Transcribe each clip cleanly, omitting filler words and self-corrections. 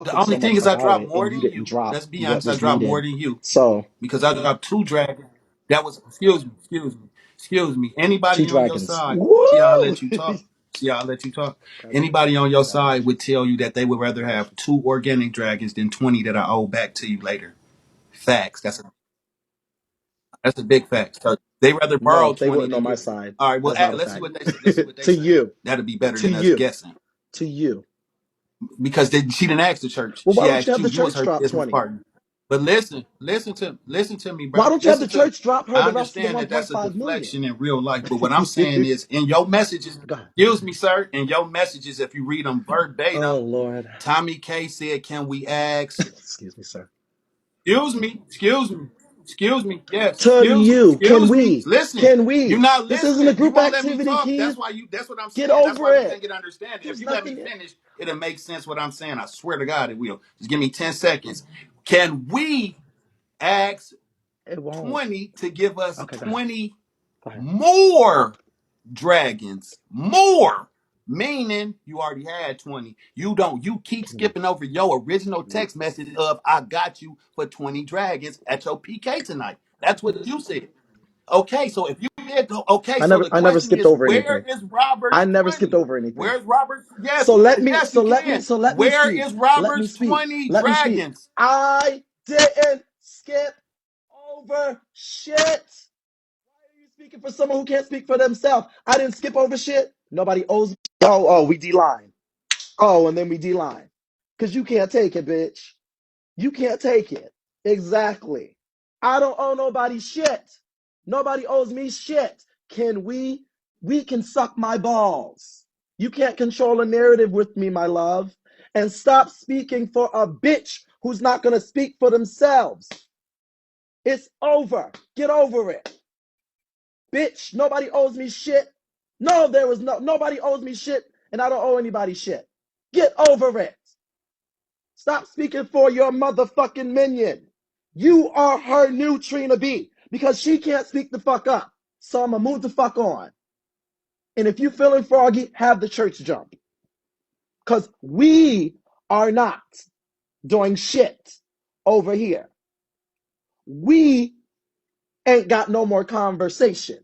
The talking only so thing much is I about dropped it and more you than didn't you. drop Let's be what honest, I was dropped more needed. than you So, because I dropped two dragons. That was excuse me. two Anybody on your dragons. side? Woo! See how I let you talk. See how I let you talk. Got you. Anybody on your Got side you. would tell you that they would rather Got have you. two organic dragons than 20 that I owe back to you later. Facts. That's a big fact. So they rather borrow No, they 20 wouldn't than on my give. side. All right. Well, That's not a let's see fact. what they say. Let's see what they To say. you. That'll be better To than us you. guessing To you. because she didn't ask the church. Well, why She don't you asked have you. the You was church her drop business 20? partner. But listen to me, Why bro. don't you have the Listen to. church drop her I the rest of the understand that that's a 1.5 million? deflection in real life, but what I'm saying is, in your messages, Go ahead. excuse me, sir, in your messages, if you read them Oh, verbatim, Lord. Tommy K said, "Can we ask?" Excuse me, sir. Excuse me, yes, To you. Can excuse me. we? Listen, Can you're we? not This isn't a listening. You group won't let me activity, talk. Keith. That's what I'm Get saying. That's why over we it. can't get understanding. If There's you let me nothing. finish, it'll make sense what I'm saying. I swear to God, it will. Just give me 10 seconds. Can we ask It won't. 20 to give us Okay, go ahead. 20 Go ahead. more dragons? More. Meaning you already had 20. You keep Can we? skipping over your original Can we? text message of I got you for 20 dragons at your PK tonight. That's what you said. Okay, so if you did go, okay, so the I never question skipped is, over where anything. is I Robert's never skipped 20? over anything. Where's Robert's? Yes, So let me yes, so you let me can. so let me Where speak. is Let me Robert's speak. 20 Let me speak. dragons? I didn't skip over shit. Why are you speaking for someone who can't speak for themselves? I didn't skip over shit. Nobody owes me. Oh, we D-line. Oh, and then we D-line. Because you can't take it, bitch. You can't take it. Exactly. I don't owe nobody shit. Nobody owes me shit. Can we? We can suck my balls. You can't control a narrative with me, my love. And stop speaking for a bitch who's not going to speak for themselves. It's over. Get over it. Bitch, nobody owes me shit. No, there was nobody owes me shit, and I don't owe anybody shit. Get over it. Stop speaking for your motherfucking minion. You are her new Trina B because she can't speak the fuck up. So I'm gonna move the fuck on. And if you feeling froggy, have the church jump. Because we are not doing shit over here. We ain't got no more conversation.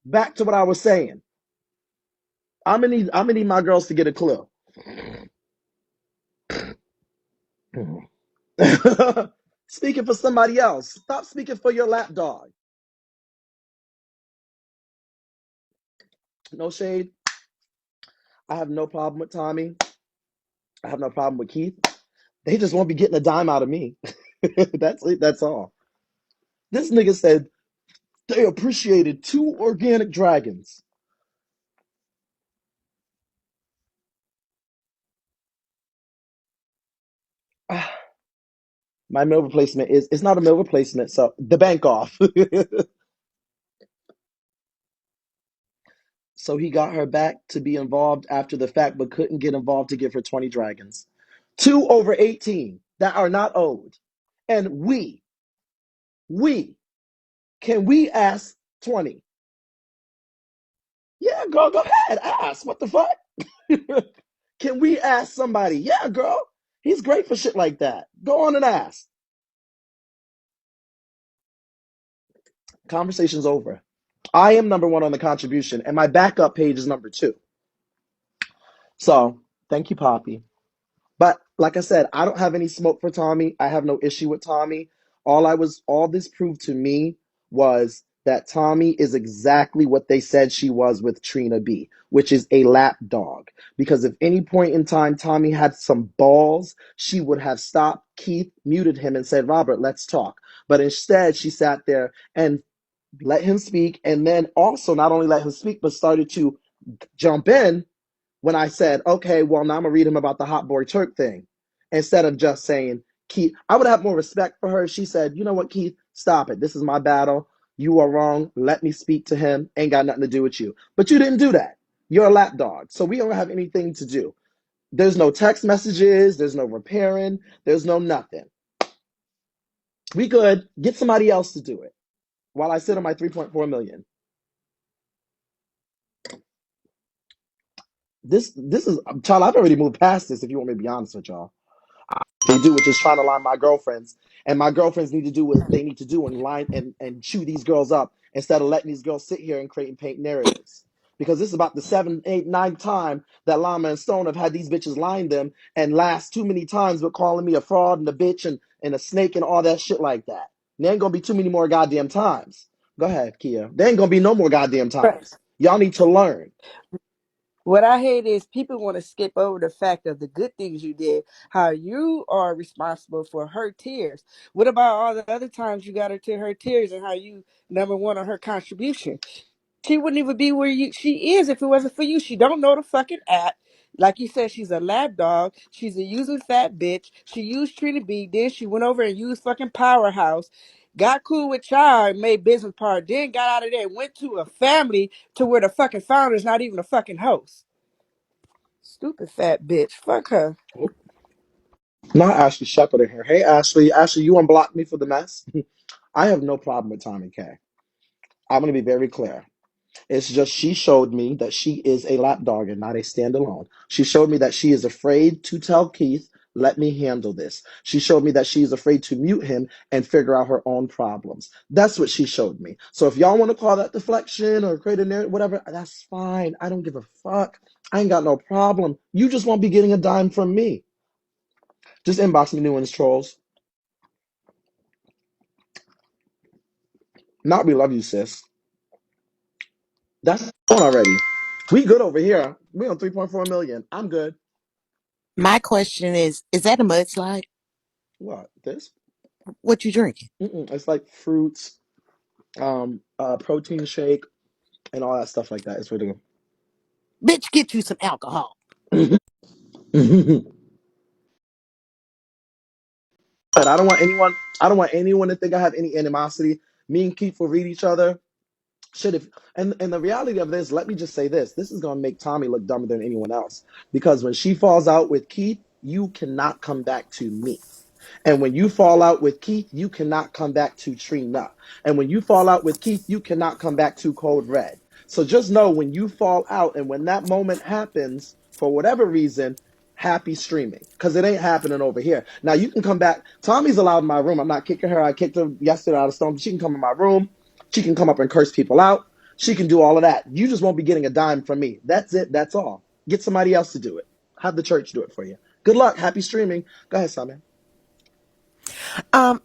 Back to what I was saying. I'm gonna need my girls to get a clue. Speaking for somebody else. Stop speaking for your lapdog. No shade. I have no problem with Tommy. I have no problem with Keith. They just won't be getting a dime out of me. That's it. That's all. This nigga said they appreciated two organic dragons. My mill replacement is it's not a mill replacement, so the bank off. So he got her back to be involved after the fact, but couldn't get involved to give her 20 dragons. Two over 18 that are not owed. And we, can we ask 20? Yeah, girl, go ahead, ask. What the fuck? Can we ask somebody? Yeah, girl. He's great for shit like that. Go on and ask. Conversation's over. I am number one on the contribution, and my backup page is number two. So thank you, Poppy. But like I said, I don't have any smoke for Tommy. I have no issue with Tommy. All this proved to me was that Tommy is exactly what they said she was with Trina B, which is a lap dog. Because if any point in time Tommy had some balls, she would have stopped Keith, muted him, and said, Robert, let's talk. But instead, she sat there and let him speak, and then also not only let him speak, but started to jump in when I said, okay, well, now I'm going to read him about the hot boy Turk thing. Instead of just saying, Keith, I would have more respect for her. She said, you know what, Keith, stop it. This is my battle. You are wrong. Let me speak to him. Ain't got nothing to do with you. But you didn't do that. You're a lapdog. So we don't have anything to do. There's no text messages. There's no repairing. There's no nothing. We could get somebody else to do it while I sit on my 3.4 million. This is, child. I've already moved past this. If you want me to be honest with y'all, they do, which is trying to line my girlfriends, and my girlfriends need to do what they need to do and line and chew these girls up instead of letting these girls sit here and create and paint narratives. Because this is about the 7th, 8th, 9th time that Llama and Stone have had these bitches line them and last too many times with calling me a fraud and a bitch and a snake and all that shit like that. There ain't gonna be too many more goddamn times. Go ahead, Kia. There ain't gonna be no more goddamn But times. Y'all need to learn. what I hate is people want to skip over the fact of the good things you did, how you are responsible for her tears. What about all the other times you got her to her tears and how you number one on her contribution? She wouldn't even be where she is if it wasn't for you. She don't know the fucking app. Like you said, she's a lap dog. She's a using fat bitch. She used Trina B. Then she went over and used fucking Powerhouse. Got cool with y'all and made business part. Then got out of there and went to a family to where the fucking founder's not even a fucking host. Stupid fat bitch. Fuck her. Not Ashley Shepherd in here. Hey Ashley, Ashley, you unblocked me for the mess. I have no problem with Tommy K. I'm going to be very clear. It's just she showed me that she is a lapdog and not a standalone. She showed me that she is afraid to tell Keith, let me handle this. She showed me that she is afraid to mute him and figure out her own problems. That's what she showed me. So if y'all want to call that deflection or create a narrative, whatever, that's fine. I don't give a fuck. I ain't got no problem. You just won't be getting a dime from me. Just inbox me new ones, trolls. Not we love you, sis. That's on already. We good over here. We on 3.4 million. I'm good. My question is that a mudslide? What? This? What you drinking? It's like fruits, protein shake, and all that stuff like that. It's really Bitch, get you some alcohol. good. But I don't want anyone. I don't want anyone to think I have any animosity. Me and Keith will read each other. Should if and the reality of this, let me just say this. This is gonna make Tommy look dumber than anyone else. Because when she falls out with Keith, you cannot come back to me. And when you fall out with Keith, you cannot come back to Trina. And when you fall out with Keith, you cannot come back to Code Red. So just know when you fall out and when that moment happens, for whatever reason, happy streaming. Because it ain't happening over here. Now you can come back. Tommy's allowed in my room. I'm not kicking her. I kicked her yesterday out of Stone. She can come in my room. She can come up and curse people out. She can do all of that. You just won't be getting a dime from me. That's it. That's all. Get somebody else to do it. Have the church do it for you. Good luck. Happy streaming. Go ahead, Simon. I'm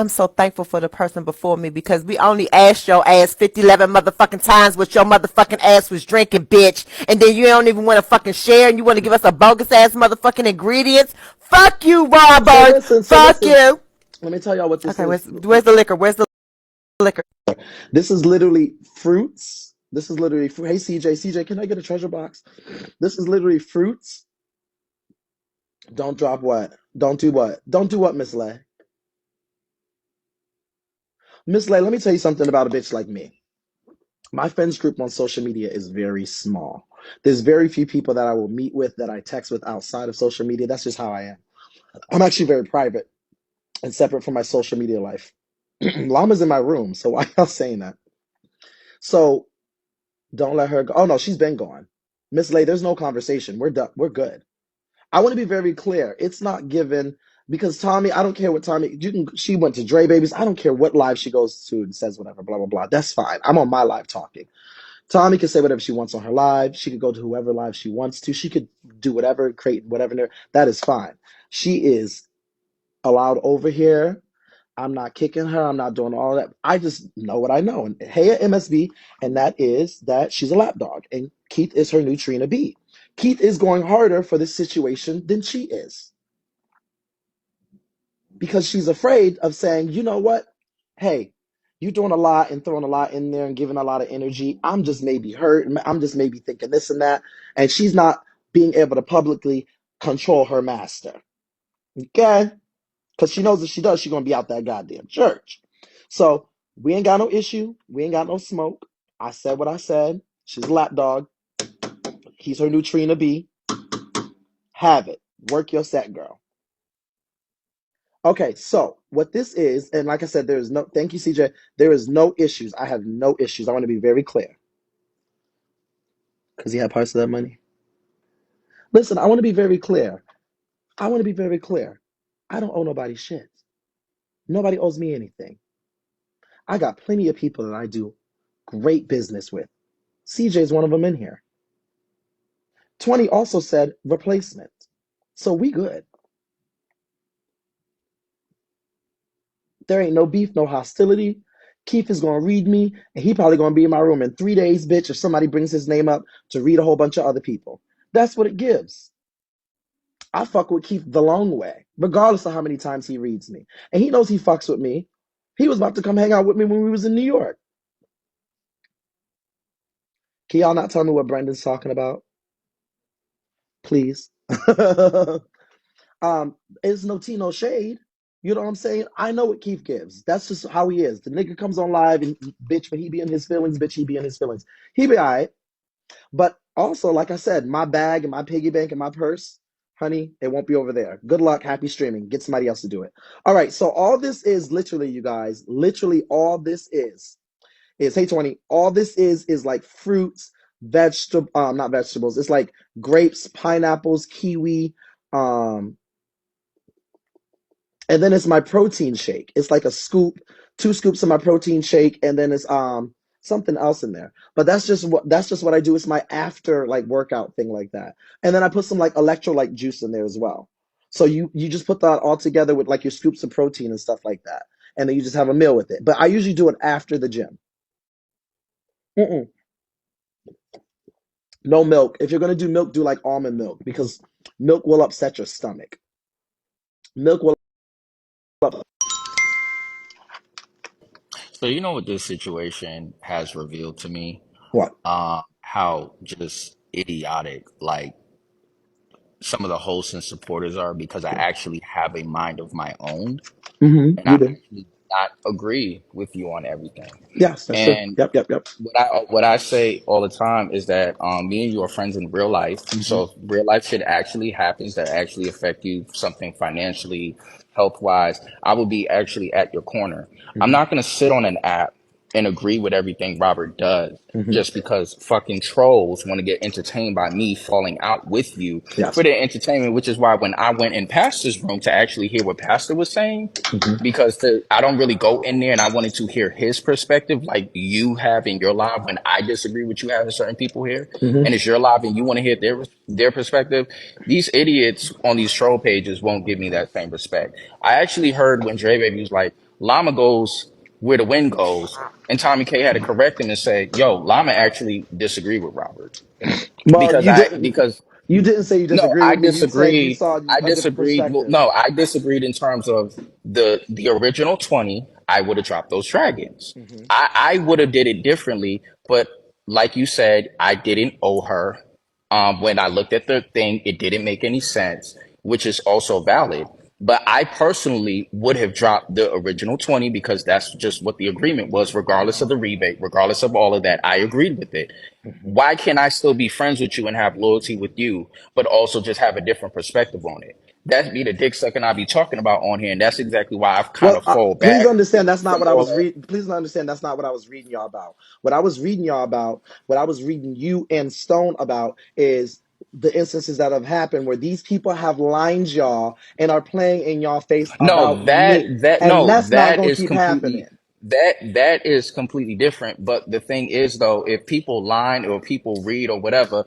so thankful for the person before me because we only asked your ass 11 motherfucking times what your motherfucking ass was drinking, bitch. And then you don't even want to fucking share and you want to give us a bogus ass motherfucking ingredients. Fuck you, So Robert. listen, so Fuck listen. you. Let me tell y'all what this Okay, is. where's the liquor? Where's the liquor? This is literally fruits. This is literally fruit. Hey CJ, CJ, can I get a treasure box? This is literally fruits. Don't drop what? Don't do what? Don't do what, Miss Lay? Miss Lay, let me tell you something about a bitch like me. My friends group on social media is very small. There's very few people that I will meet with that I text with outside of social media. That's just how I am. I'm actually very private and separate from my social media life. Llama's in my room, so why y'all saying that? So don't let her go. Oh no, she's been gone. Miss Lay, there's no conversation. We're done. We're good. I want to be very clear. It's not given because Tommy, I don't care what Tommy, you can, she went to Dre Babies. I don't care what live she goes to and says whatever, blah, blah, blah. That's fine. I'm on my live talking. Tommy can say whatever she wants on her live. She could go to whoever live she wants to. She could do whatever, create whatever. That is fine. She is allowed over here. I'm not kicking her. I'm not doing all that. I just know what I know. And hey at MSB, and that is that she's a lapdog. And Keith is her new Trina B. Keith is going harder for this situation than she is. Because she's afraid of saying, you know what? Hey, you're doing a lot and throwing a lot in there and giving a lot of energy. I'm just maybe hurt. I'm just maybe thinking this and that. And she's not being able to publicly control her master. Okay? Because she knows if she does, she's going to be out that goddamn church. So we ain't got no issue. We ain't got no smoke. I said what I said. She's a lapdog. He's her new Trina B. Have it. Work your set, girl. Okay, so what this is, and like I said, there is no, thank you, CJ. There is no issues. I have no issues. I want to be very clear. Because he had parts of that money. Listen, I want to be very clear. I want to be very clear. I don't owe nobody shit. Nobody owes me anything. I got plenty of people that I do great business with. CJ's one of them in here. 20 also said replacement. So we good. There ain't no beef, no hostility. Keith is gonna read me, and he probably gonna be in my room in 3 days, bitch, if somebody brings his name up to read a whole bunch of other people. That's what it gives. I fuck with Keith the long way, regardless of how many times he reads me. And he knows he fucks with me. He was about to come hang out with me when we was in New York. Can y'all not tell me what Brendan's talking about? Please. It's no tea, no shade. You know what I'm saying? I know what Keith gives. That's just how he is. The nigga comes on live and bitch, when he be in his feelings, bitch, he be in his feelings. He be all right. But also, like I said, my bag and my piggy bank and my purse, honey, it won't be over there. Good luck. Happy streaming. Get somebody else to do it. All right. So all this is literally, you guys, literally all this is, hey, 20, all this is like fruits, not vegetables. It's like grapes, pineapples, kiwi, and then it's my protein shake. It's like a scoop, 2 scoops of my protein shake, and then it's something else in there. But that's just what I do. It's my after like workout thing like that. And then I put some like electrolyte juice in there as well. So you just put that all together with like your scoops of protein and stuff like that. And then you just have a meal with it. But I usually do it after the gym. Mm-mm. No milk. If you're gonna do milk, do like almond milk because milk will upset your stomach. Milk will up. So you know what this situation has revealed to me? What? How just idiotic like some of the hosts and supporters are because I actually have a mind of my own Mm-hmm. and I You do. actually do not agree with you on everything. Yes, that's true. And Yep, yep, yep. what I say all the time is that me and you are friends in real life. Mm-hmm. So if real life shit actually happens that actually affect you, something financially, health wise, I will be actually at your corner. I'm Mm-hmm. not gonna sit on an app and agree with everything Robert does Mm-hmm. just because fucking trolls want to get entertained by me falling out with you for Yes. their entertainment, which is why when I went in Pastor's room to actually hear what Pastor was saying, Mm-hmm. because I don't really go in there and I wanted to hear his perspective like you have in your live when I disagree with you having certain people here Mm-hmm. and it's your live and you want to hear their perspective. These idiots on these troll pages won't give me that same respect. I actually heard when Dre Baby was like, Llama goes where the wind goes, and Tommy K had to correct him and say, yo, Llama actually disagreed with Robert. Well, Because you I didn't. because You didn't say you no, disagree I with me. You said you disagreed. saw I a different disagreed. Well, perspective. no, I disagreed in terms of the original 20. I would have dropped those dragons. Mm-hmm. I would have did it differently, but like you said, I didn't owe her. When I looked at the thing, it didn't make any sense, which is also valid. But I personally would have dropped the original 20 because that's just what the agreement was, regardless of the rebate, regardless of all of that. I agreed with it. Mm-hmm. Why can't I still be friends with you and have loyalty with you, but also just have a different perspective on it? That be the dick sucking I be talking about on here, and that's exactly why I've kind Well, of fall please back understand that's not from what I all was that. reading. Please understand that's not what I was reading y'all about. What I was reading y'all about, what I was reading you and Stone about, is the instances that have happened where these people have lined y'all and are playing in y'all face about No, me, and that's not that gonna is keep completely happening. that is completely different. But the thing is though, if people line or people read or whatever,